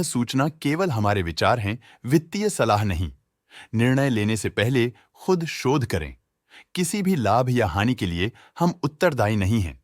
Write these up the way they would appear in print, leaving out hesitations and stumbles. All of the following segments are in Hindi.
सूचना केवल हमारे विचार हैं, वित्तीय सलाह नहीं। निर्णय लेने से पहले खुद शोध करें। किसी भी लाभ या हानि के लिए हम उत्तरदायी नहीं हैं।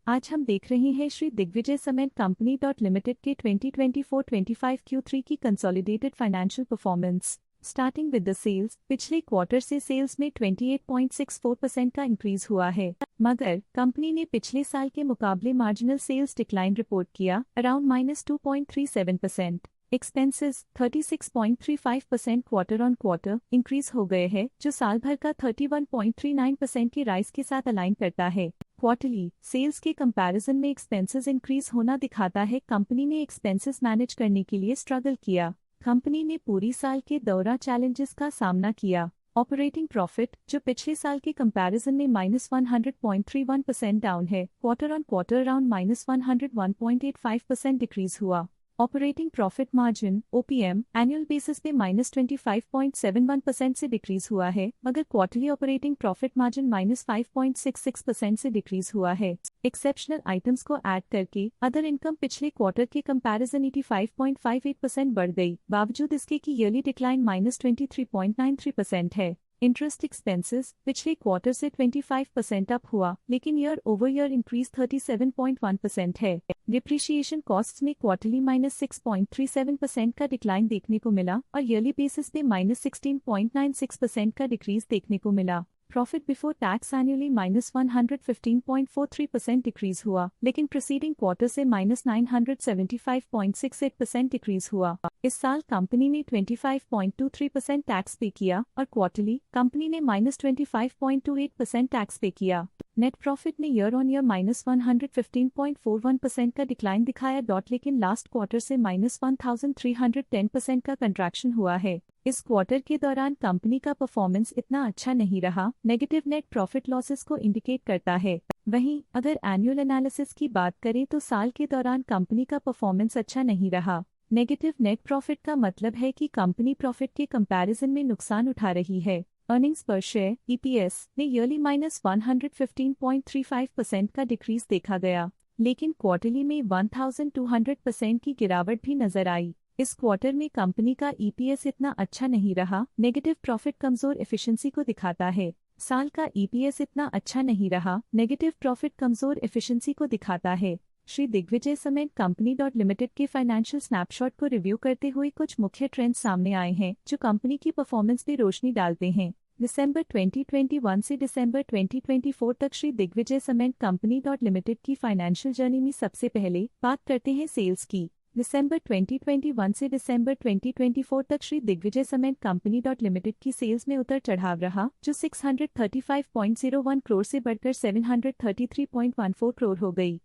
आज हम देख रहे हैं Shri Digvijay Cement Company Limited के 2024-25 Q3 की consolidated financial performance. Starting with the sales, पिछले क्वार्टर से सेल्स में 28.64% का इंक्रीज हुआ है, मगर कंपनी ने पिछले साल के मुकाबले मार्जिनल सेल्स डिक्लाइन रिपोर्ट किया, around -2.37%। Expenses 36.35% quarter on quarter increase हो गए हैं, जो साल भर का 31.39% की राइज के साथ अलाइन करता है। क्वार्टरली सेल्स के कंपैरिजन में एक्सपेंसेस इंक्रीज होना दिखाता है कंपनी ने एक्सपेंसेस मैनेज करने के लिए स्ट्रगल किया। कंपनी ने पूरी साल के दौरान चैलेंजेस का सामना किया। ऑपरेटिंग प्रॉफिट, जो पिछले साल के कंपैरिजन में -100.31% डाउन है, quarter on quarter around -101.85% decrease हुआ। ऑपरेटिंग प्रॉफिट मार्जिन (ओपीएम) एनुअल बेसिस पे -25.71% से डिक्रीज हुआ है, मगर क्वार्टरली ऑपरेटिंग प्रॉफिट मार्जिन -5.66% से डिक्रीज हुआ है। एक्सेप्शनल आइटम्स को ऐड करके अदर इनकम पिछले क्वार्टर के कंपैरिजन 85.58% बढ़ गई, बावजूद इसके कि ईयरली डिक्लाइन -23.93% है। इंटरेस्ट एक्सपेंसेस पिछले क्वार्टर से 25% अप हुआ, लेकिन ईयर ओवर ईयर इंक्रीज 37.1% है। डिप्रिशिएशन कॉस्ट्स में क्वार्टरली -6.37% का डिक्लाइन देखने को मिला और ईयरली बेसिस पे -16.96% का डिक्रीज देखने को मिला। Profit before tax annually -115.43% decrease हुआ, लेकिन प्रीसीडिंग क्वार्टर से -975.68% डिक्रीज हुआ। इस साल कंपनी ने 25.23% टैक्स पे किया और क्वार्टरली कंपनी ने -25.28% टैक्स पे किया। नेट प्रॉफिट ने ईयर ऑन ईयर -115.41% का डिक्लाइन दिखाया, लेकिन लास्ट क्वार्टर से -1310% का कंट्रैक्शन हुआ है। इस क्वार्टर के दौरान कंपनी का परफॉर्मेंस इतना अच्छा नहीं रहा, नेगेटिव नेट प्रॉफिट लॉसेस को इंडिकेट करता है। वहीं अगर एनुअल एनालिसिस की बात करें तो साल के दौरान कंपनी का परफॉर्मेंस अच्छा नहीं रहा। नेगेटिव नेट प्रॉफिट का मतलब है कि कंपनी प्रॉफिट के कंपैरिजन में नुकसान उठा रही है। अर्निंग्स पर शेयर (EPS) ने ईयरली -115.35% का डिक्रीज देखा गया, लेकिन क्वार्टरली में 1200% की गिरावट भी नजर आई। इस क्वार्टर में कंपनी का EPS इतना अच्छा नहीं रहा। नेगेटिव प्रॉफिट कमजोर एफिशिएंसी को दिखाता है। साल का EPS इतना अच्छा नहीं रहा। नेगेटिव प्रॉफिट कमजोर एफिशिएंसी को दिखाता है। Shri Digvijay Cement Company Limited के फाइनेंशियल स्नैपशॉट को रिव्यू करते हुए कुछ मुख्य ट्रेंड्स सामने आए हैं, जो कंपनी की परफॉर्मेंस पे रोशनी डालते हैं। दिसंबर 2021 से दिसंबर 2024 तक Shri Digvijay Cement Company Limited की फाइनेंशियल जर्नी में सबसे पहले बात करते हैं सेल्स की। दिसंबर 2021 से दिसंबर 2024 तक Shri Digvijay Cement Company Limited की सेल्स में उतर चढ़ाव रहा, जो 635.01 करोड़ से बढ़कर 733.14 करोड़ हो गई।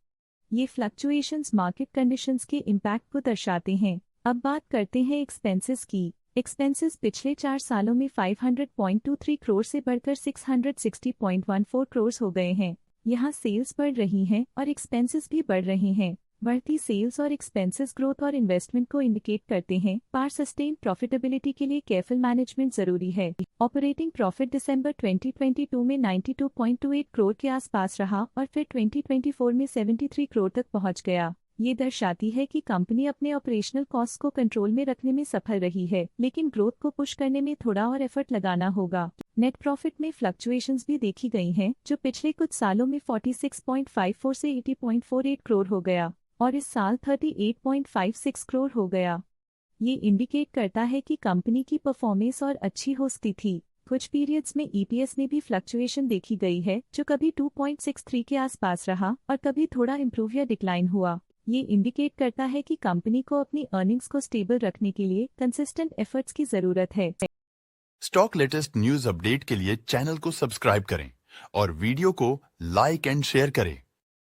ये फ्लक्चुएशंस मार्केट कंडीशंस के इम्पैक्ट को दर्शाते हैं। अब बात करते हैं एक्सपेंसेस की। एक्सपेंसेस पिछले 4 सालों में 500.23 करोड़ से बढ़कर 660.14 करोड़ हो गए हैं। यहाँ सेल्स बढ़ रही हैं और एक्सपेंसेस भी बढ़ रहे हैं। बढ़ती सेल्स और एक्सपेंसेस ग्रोथ और इन्वेस्टमेंट को इंडिकेट करते हैं, पर सस्टेन प्रॉफिटेबिलिटी के लिए केयरफुल मैनेजमेंट जरूरी है। ऑपरेटिंग प्रॉफिट दिसंबर 2022 में 92.28 करोड़ के आसपास रहा और फिर 2024 में 73 करोड़ तक पहुंच गया। ये दर्शाती है कि कंपनी अपने ऑपरेशनल कॉस्ट को कंट्रोल में रखने में सफल रही है, लेकिन ग्रोथ को पुश करने में थोड़ा और एफर्ट लगाना होगा। नेट प्रॉफिट में फ्लक्चुएशंस भी देखी गई हैं, जो पिछले कुछ सालों में 46.54 से 80.48 करोड़ हो गया और इस साल 38.56 करोड़ हो गया। ये इंडिकेट करता है कि कंपनी की परफॉर्मेंस और अच्छी हो सकती थी। कुछ पीरियड्स में EPS में भी फ्लक्चुएशन देखी गई है, जो कभी 2.63 के आसपास रहा और कभी थोड़ा इम्प्रूव या डिक्लाइन हुआ। ये इंडिकेट करता है कि कंपनी को अपनी अर्निंग्स को स्टेबल रखने के लिए कंसिस्टेंट एफर्ट्स की जरूरत है। स्टॉक लेटेस्ट न्यूज अपडेट के लिए चैनल को सब्सक्राइब करें और वीडियो को लाइक एंड शेयर करें।